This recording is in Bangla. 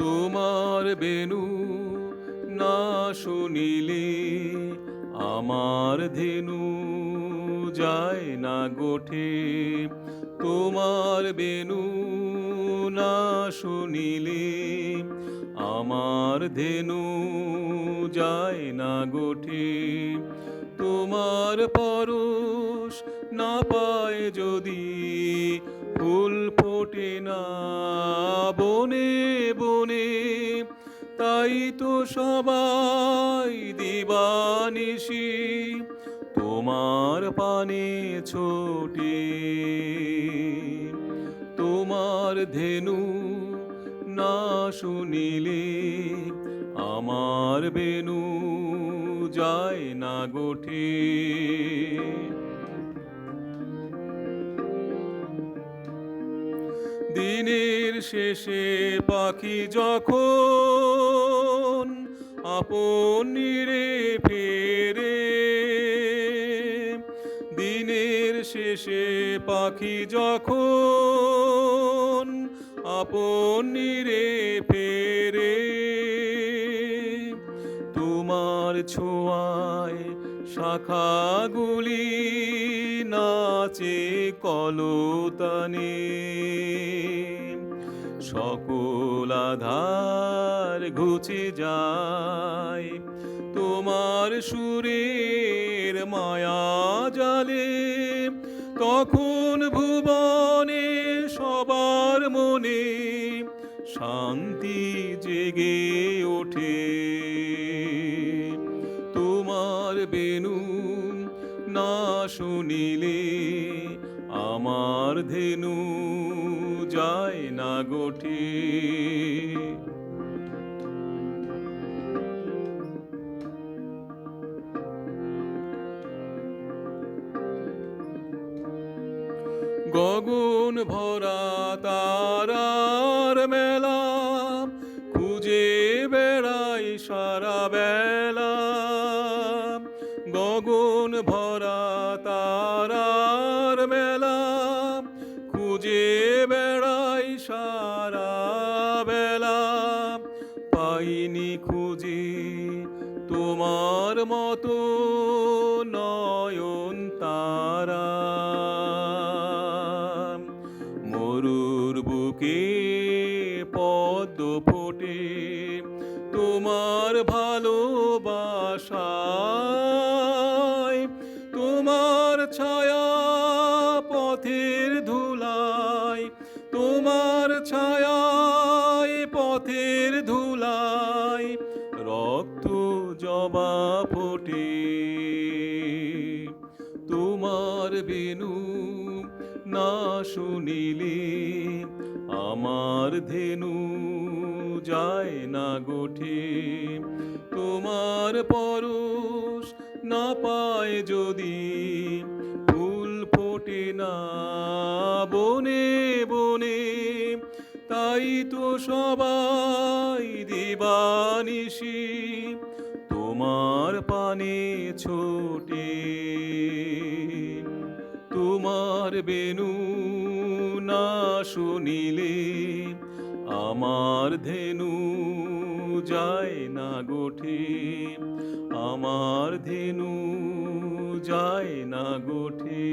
তোমার বেনু না শুনিলে আমার ধেনু যায় না গোঠে। তোমার বেনু না শুনিলে আমার ধেনু যায় না গোঠে। তোমার পরশ না পায় যদি ফুল ফোটে না বনে বনে। তাই তো সবাই দিবানিশি তোমার পানে ছোটে। তোমার ধেনু না শুনিলে আমার বেনু যায় না গোঠে। দিনের শেষে পাখি যখন আপন নিরে ফেরে, দিনের শেষে পাখি যখন আপন নিরে ফেরে। তোমার ছোঁয়ায় শাখাগুলি নাচে কলতানে। সকল আধার ঘুচে যায় তোমার সুরের মায়া জালে। তখন ভুবনে সবার মনে শান্তি জেগে ওঠে। তোমার বেনু না শুনিলে আমার ধেনু যায় না গোঠে। গগন ভরা তারার মেলা খুঁজে বেড়াই সারা বেলা। গগন ভরা তারার মেলা খুঁজে বেড়াই সারা বেলা। পাইনি খুঁজে তোমার মতো নয়ন তারা। মরুর বুকে পদ্ম ফোটে তোমার ভালোবাসায়। তোমার ছায়া পথের ধুলায়, তোমার ছায়ায় পথের ধুলায় রক্ত জবা ফোটে। তোমার বেনু না শুনিলে আমার ধেনু যায় না গোঠে। তোমার পরশ না পায় যদি ফুল ফোটে না বনে বনে। তাই তো সবাই দিবানিশি তোমার পানে ছোটে। তোমার বেনু না শুনিলে আমার ধেনু যায় না গোঠে। আমার ধেনু যায় না গোঠে।